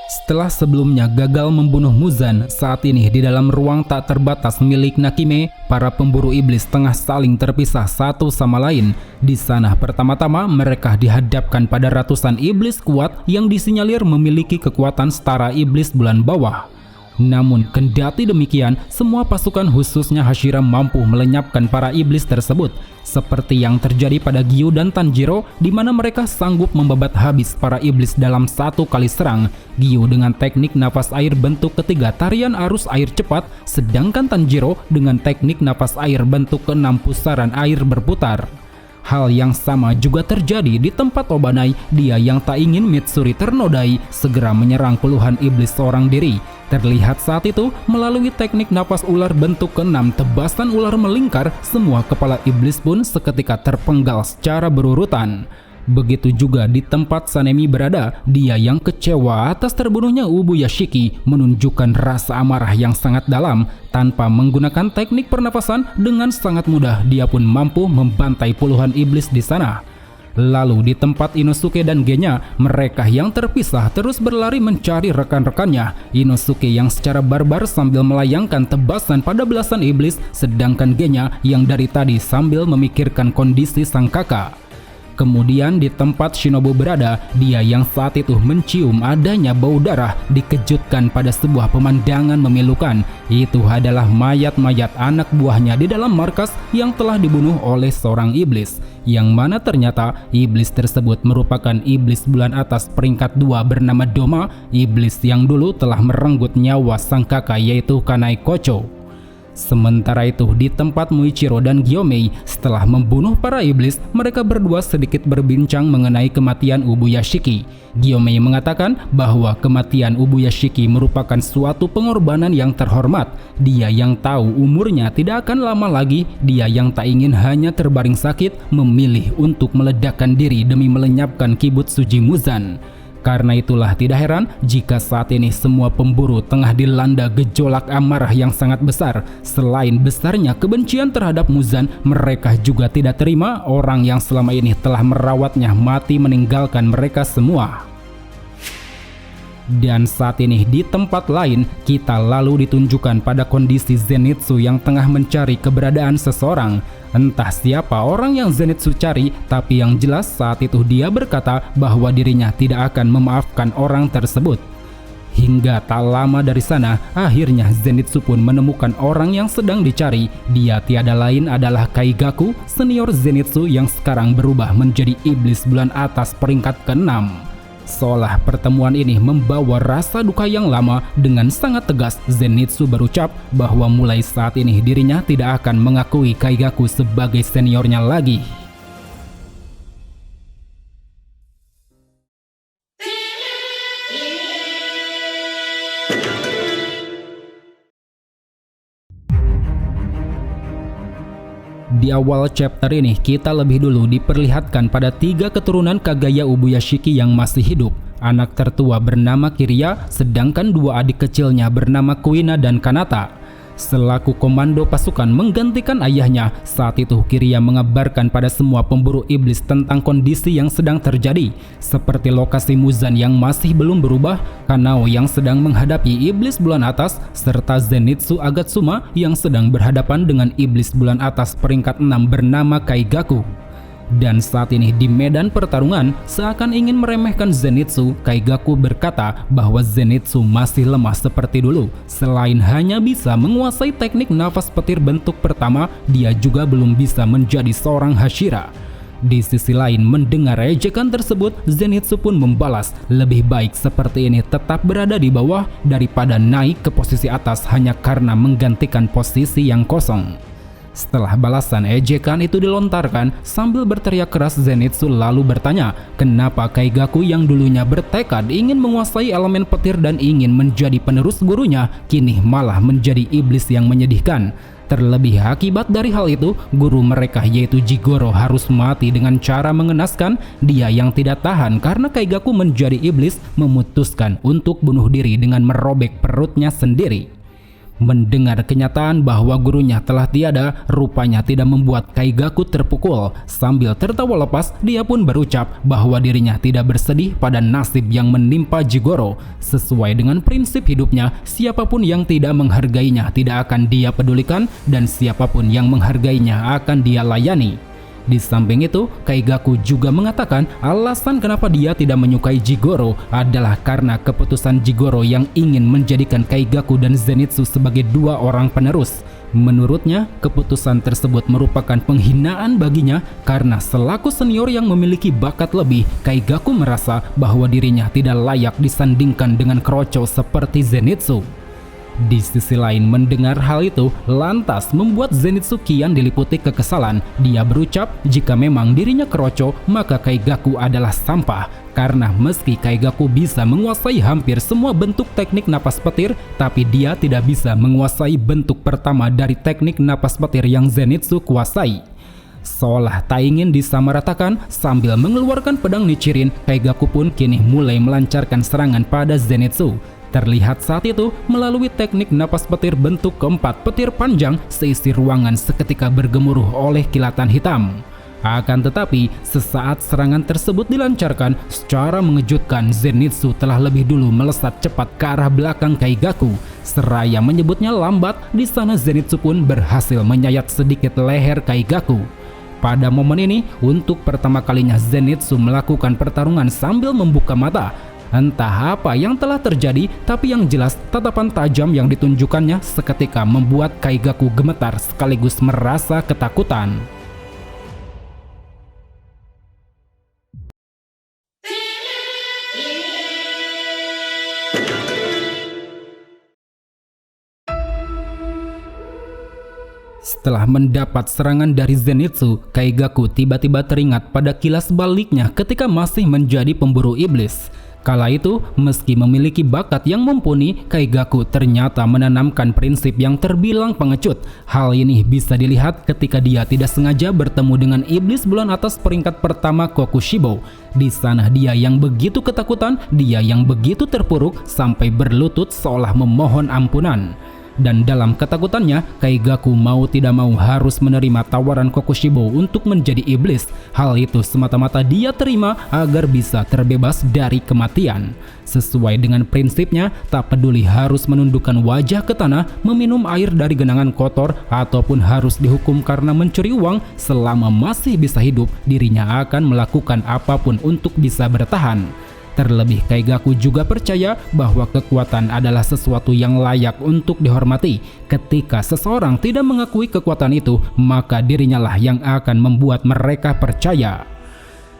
Setelah sebelumnya gagal membunuh Muzan, saat ini di dalam ruang tak terbatas milik Nakime, para pemburu iblis tengah saling terpisah satu sama lain. Di sana pertama-tama mereka dihadapkan pada ratusan iblis kuat yang disinyalir memiliki kekuatan setara iblis bulan bawah. Namun kendati demikian, semua pasukan khususnya Hashira mampu melenyapkan para iblis tersebut, seperti yang terjadi pada Gyu dan Tanjiro, di mana mereka sanggup membabat habis para iblis dalam satu kali serang. Gyu dengan teknik nafas air bentuk ketiga tarian arus air cepat, sedangkan Tanjiro dengan teknik nafas air bentuk keenam pusaran air berputar. Hal yang sama juga terjadi di tempat Obanai, dia yang tak ingin Mitsuri ternodai segera menyerang puluhan iblis seorang diri. Terlihat saat itu melalui teknik napas ular bentuk keenam, tebasan ular melingkar, semua kepala iblis pun seketika terpenggal secara berurutan. Begitu juga di tempat Sanemi berada, dia yang kecewa atas terbunuhnya Ubuyashiki menunjukkan rasa amarah yang sangat dalam. Tanpa menggunakan teknik pernapasan, dengan sangat mudah dia pun mampu membantai puluhan iblis di sana. Lalu di tempat Inosuke dan Genya, mereka yang terpisah terus berlari mencari rekan-rekannya. Inosuke yang secara barbar sambil melayangkan tebasan pada belasan iblis, sedangkan Genya yang dari tadi sambil memikirkan kondisi sang kakak. Kemudian di tempat Shinobu berada, dia yang saat itu mencium adanya bau darah dikejutkan pada sebuah pemandangan memilukan. Itu adalah mayat-mayat anak buahnya di dalam markas yang telah dibunuh oleh seorang iblis. Yang mana ternyata iblis tersebut merupakan iblis bulan atas peringkat 2 bernama Doma, iblis yang dulu telah merenggut nyawa sang kakak yaitu Kanai Kocho. Sementara itu di tempat Muichiro dan Gyomei, setelah membunuh para iblis, mereka berdua sedikit berbincang mengenai kematian Ubuyashiki. Gyomei mengatakan bahwa kematian Ubuyashiki merupakan suatu pengorbanan yang terhormat. Dia yang tahu umurnya tidak akan lama lagi, dia yang tak ingin hanya terbaring sakit, memilih untuk meledakkan diri demi melenyapkan Kibutsuji Muzan. Karena itulah tidak heran jika saat ini semua pemburu tengah dilanda gejolak amarah yang sangat besar. Selain besarnya kebencian terhadap Muzan, mereka juga tidak terima orang yang selama ini telah merawatnya mati meninggalkan mereka semua. Dan saat ini di tempat lain, kita lalu ditunjukkan pada kondisi Zenitsu yang tengah mencari keberadaan seseorang. Entah siapa orang yang Zenitsu cari, tapi yang jelas saat itu dia berkata bahwa dirinya tidak akan memaafkan orang tersebut. Hingga tak lama dari sana, akhirnya Zenitsu pun menemukan orang yang sedang dicari. Dia tiada lain adalah Kaigaku, senior Zenitsu yang sekarang berubah menjadi iblis bulan atas peringkat ke-6. Seolah pertemuan ini membawa rasa duka yang lama, dengan sangat tegas Zenitsu berucap bahwa mulai saat ini dirinya tidak akan mengakui Kaigaku sebagai seniornya lagi. Di awal chapter ini kita lebih dulu diperlihatkan pada 3 keturunan Kagaya Ubuyashiki yang masih hidup. Anak tertua bernama Kiriya, sedangkan 2 adik kecilnya bernama Kuina dan Kanata. Selaku komando pasukan menggantikan ayahnya, saat itu Kiriya mengabarkan pada semua pemburu iblis tentang kondisi yang sedang terjadi, seperti lokasi Muzan yang masih belum berubah, Kanao yang sedang menghadapi iblis bulan atas, serta Zenitsu Agatsuma yang sedang berhadapan dengan iblis bulan atas peringkat 6 bernama Kaigaku. Dan saat ini di medan pertarungan, seakan ingin meremehkan Zenitsu, Kaigaku berkata bahwa Zenitsu masih lemah seperti dulu. Selain hanya bisa menguasai teknik nafas petir bentuk pertama, dia juga belum bisa menjadi seorang Hashira. Di sisi lain, mendengar ejekan tersebut, Zenitsu pun membalas, lebih baik seperti ini tetap berada di bawah daripada naik ke posisi atas hanya karena menggantikan posisi yang kosong. Setelah balasan ejekan itu dilontarkan, sambil berteriak keras Zenitsu lalu bertanya, kenapa Kaigaku yang dulunya bertekad ingin menguasai elemen petir dan ingin menjadi penerus gurunya, kini malah menjadi iblis yang menyedihkan. Terlebih akibat dari hal itu, guru mereka yaitu Jigoro harus mati dengan cara mengenaskan. Dia yang tidak tahan karena Kaigaku menjadi iblis memutuskan untuk bunuh diri dengan merobek perutnya sendiri. Mendengar kenyataan bahwa gurunya telah tiada, rupanya tidak membuat Kaigaku terpukul. Sambil tertawa lepas, dia pun berucap bahwa dirinya tidak bersedih pada nasib yang menimpa Jigoro. Sesuai dengan prinsip hidupnya, siapapun yang tidak menghargainya tidak akan dia pedulikan, dan siapapun yang menghargainya akan dia layani. Di samping itu, Kaigaku juga mengatakan alasan kenapa dia tidak menyukai Jigoro adalah karena keputusan Jigoro yang ingin menjadikan Kaigaku dan Zenitsu sebagai dua orang penerus. Menurutnya, keputusan tersebut merupakan penghinaan baginya karena selaku senior yang memiliki bakat lebih, Kaigaku merasa bahwa dirinya tidak layak disandingkan dengan kroco seperti Zenitsu. Di sisi lain, mendengar hal itu lantas membuat Zenitsu kian diliputi kekesalan. Dia berucap jika memang dirinya kroco, maka Kaigaku adalah sampah. Karena meski Kaigaku bisa menguasai hampir semua bentuk teknik napas petir, tapi dia tidak bisa menguasai bentuk pertama dari teknik napas petir yang Zenitsu kuasai. Seolah tak ingin disamaratakan, sambil mengeluarkan pedang Nichirin, Kaigaku pun kini mulai melancarkan serangan pada Zenitsu. Terlihat saat itu, melalui teknik napas petir bentuk keempat petir panjang, seisi ruangan seketika bergemuruh oleh kilatan hitam. Akan tetapi, sesaat serangan tersebut dilancarkan, secara mengejutkan Zenitsu telah lebih dulu melesat cepat ke arah belakang Kaigaku. Seraya menyebutnya lambat, di sana Zenitsu pun berhasil menyayat sedikit leher Kaigaku. Pada momen ini, untuk pertama kalinya Zenitsu melakukan pertarungan sambil membuka mata. Entah apa yang telah terjadi, tapi yang jelas tatapan tajam yang ditunjukkannya seketika membuat Kaigaku gemetar sekaligus merasa ketakutan. Setelah mendapat serangan dari Zenitsu, Kaigaku tiba-tiba teringat pada kilas baliknya ketika masih menjadi pemburu iblis. Kala itu, meski memiliki bakat yang mumpuni, Kaigaku ternyata menanamkan prinsip yang terbilang pengecut. Hal ini bisa dilihat ketika dia tidak sengaja bertemu dengan iblis bulan atas peringkat pertama Kokushibo. Di sana dia yang begitu ketakutan, dia yang begitu terpuruk sampai berlutut seolah memohon ampunan. Dan dalam ketakutannya, Kaigaku mau tidak mau harus menerima tawaran Kokushibo untuk menjadi iblis. Hal itu semata-mata dia terima agar bisa terbebas dari kematian. Sesuai dengan prinsipnya, tak peduli harus menundukkan wajah ke tanah, meminum air dari genangan kotor, ataupun harus dihukum karena mencuri uang, selama masih bisa hidup, dirinya akan melakukan apapun untuk bisa bertahan. Terlebih, Kaigaku juga percaya bahwa kekuatan adalah sesuatu yang layak untuk dihormati. Ketika seseorang tidak mengakui kekuatan itu, maka dirinya lah yang akan membuat mereka percaya.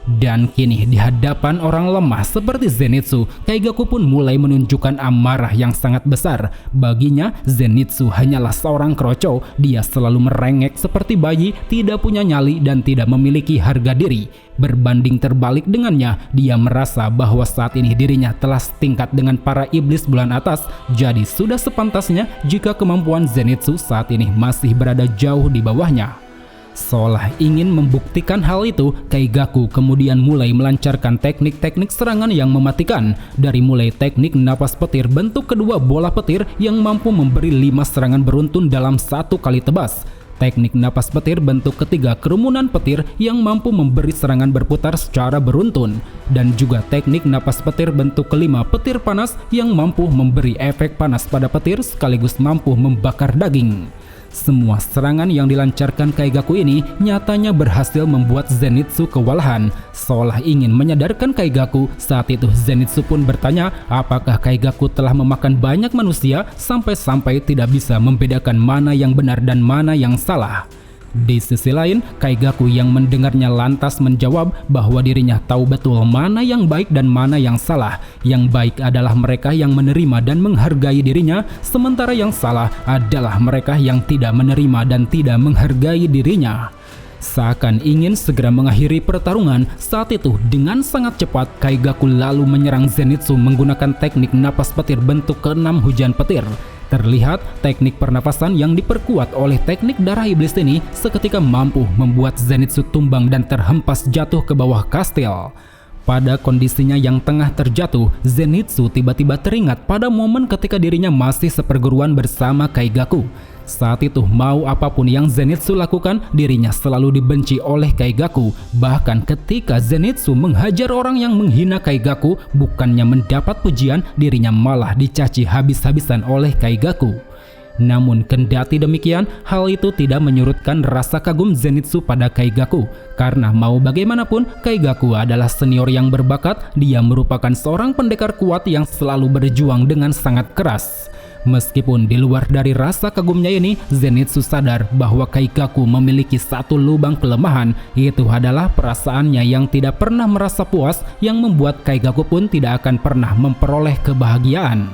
Dan kini di hadapan orang lemah seperti Zenitsu, Kaigaku pun mulai menunjukkan amarah yang sangat besar. Baginya, Zenitsu hanyalah seorang kroco. Dia selalu merengek seperti bayi, tidak punya nyali dan tidak memiliki harga diri. Berbanding terbalik dengannya, dia merasa bahwa saat ini dirinya telah setingkat dengan para iblis bulan atas. Jadi sudah sepantasnya jika kemampuan Zenitsu saat ini masih berada jauh di bawahnya. Seolah ingin membuktikan hal itu, Kaigaku kemudian mulai melancarkan teknik-teknik serangan yang mematikan. Dari mulai teknik napas petir bentuk kedua bola petir yang mampu memberi 5 serangan beruntun dalam satu kali tebas. Teknik napas petir bentuk ketiga kerumunan petir yang mampu memberi serangan berputar secara beruntun. Dan juga teknik napas petir bentuk kelima petir panas yang mampu memberi efek panas pada petir sekaligus mampu membakar daging. Semua serangan yang dilancarkan Kaigaku ini nyatanya berhasil membuat Zenitsu kewalahan. Seolah ingin menyadarkan Kaigaku, saat itu Zenitsu pun bertanya apakah Kaigaku telah memakan banyak manusia sampai-sampai tidak bisa membedakan mana yang benar dan mana yang salah. Di sisi lain, Kaigaku yang mendengarnya lantas menjawab bahwa dirinya tahu betul mana yang baik dan mana yang salah. Yang baik adalah mereka yang menerima dan menghargai dirinya, sementara yang salah adalah mereka yang tidak menerima dan tidak menghargai dirinya. Seakan ingin segera mengakhiri pertarungan, saat itu dengan sangat cepat Kaigaku lalu menyerang Zenitsu menggunakan teknik napas petir bentuk ke-6 hujan petir. Terlihat teknik pernapasan yang diperkuat oleh teknik darah iblis ini seketika mampu membuat Zenitsu tumbang dan terhempas jatuh ke bawah kastil. Pada kondisinya yang tengah terjatuh, Zenitsu tiba-tiba teringat pada momen ketika dirinya masih seperguruan bersama Kaigaku. Saat itu mau apapun yang Zenitsu lakukan, dirinya selalu dibenci oleh Kaigaku. Bahkan ketika Zenitsu menghajar orang yang menghina Kaigaku, bukannya mendapat pujian, dirinya malah dicaci habis-habisan oleh Kaigaku. Namun kendati demikian, hal itu tidak menyurutkan rasa kagum Zenitsu pada Kaigaku. Karena mau bagaimanapun, Kaigaku adalah senior yang berbakat. Dia merupakan seorang pendekar kuat yang selalu berjuang dengan sangat keras. Meskipun di luar dari rasa kagumnya ini, Zenitsu sadar bahwa Kaigaku memiliki satu lubang kelemahan, yaitu adalah perasaannya yang tidak pernah merasa puas, yang membuat Kaigaku pun tidak akan pernah memperoleh kebahagiaan.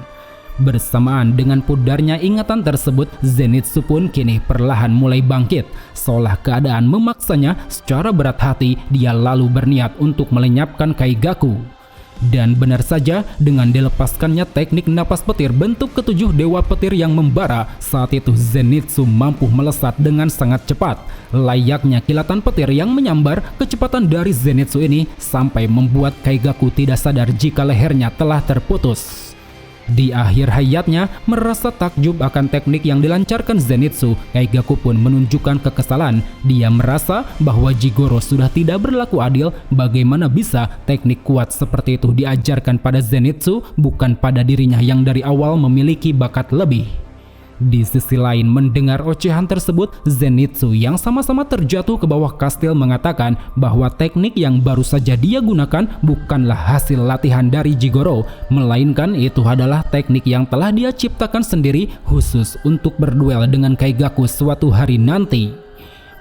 Bersamaan dengan pudarnya ingatan tersebut, Zenitsu pun kini perlahan mulai bangkit. Seolah keadaan memaksanya, secara berat hati dia lalu berniat untuk melenyapkan Kaigaku. Dan benar saja, dengan dilepaskannya teknik napas petir bentuk ketujuh dewa petir yang membara, saat itu Zenitsu mampu melesat dengan sangat cepat. Layaknya kilatan petir yang menyambar, kecepatan dari Zenitsu ini sampai membuat Kaigaku tidak sadar jika lehernya telah terputus. Di akhir hayatnya, merasa takjub akan teknik yang dilancarkan Zenitsu, Kaigaku pun menunjukkan kekesalan. Dia merasa bahwa Jigoro sudah tidak berlaku adil. Bagaimana bisa teknik kuat seperti itu diajarkan pada Zenitsu, bukan pada dirinya yang dari awal memiliki bakat lebih. Di sisi lain, mendengar ocehan tersebut, Zenitsu yang sama-sama terjatuh ke bawah kastil mengatakan bahwa teknik yang baru saja dia gunakan bukanlah hasil latihan dari Jigoro, melainkan itu adalah teknik yang telah dia ciptakan sendiri khusus untuk berduel dengan Kaigaku suatu hari nanti.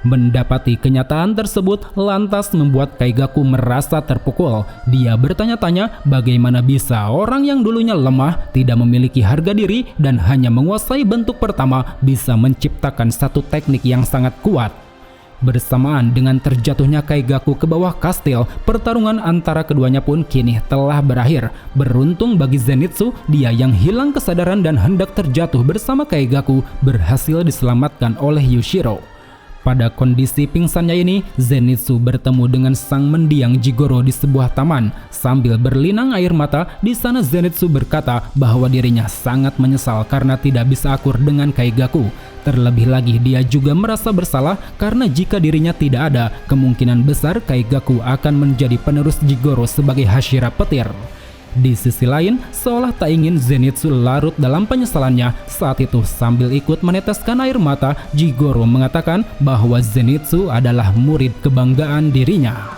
Mendapati kenyataan tersebut lantas membuat Kaigaku merasa terpukul. Dia bertanya-tanya bagaimana bisa orang yang dulunya lemah, tidak memiliki harga diri, dan hanya menguasai bentuk pertama bisa menciptakan satu teknik yang sangat kuat. Bersamaan dengan terjatuhnya Kaigaku ke bawah kastil, pertarungan antara keduanya pun kini telah berakhir. Beruntung bagi Zenitsu, dia yang hilang kesadaran dan hendak terjatuh bersama Kaigaku berhasil diselamatkan oleh Yushiro. Pada kondisi pingsannya ini, Zenitsu bertemu dengan sang mendiang Jigoro di sebuah taman. Sambil berlinang air mata, di sana Zenitsu berkata bahwa dirinya sangat menyesal karena tidak bisa akur dengan Kaigaku. Terlebih lagi dia juga merasa bersalah karena jika dirinya tidak ada, kemungkinan besar Kaigaku akan menjadi penerus Jigoro sebagai Hashira petir. Di sisi lain, seolah tak ingin Zenitsu larut dalam penyesalannya, saat itu sambil ikut meneteskan air mata, Jigoro mengatakan bahwa Zenitsu adalah murid kebanggaan dirinya.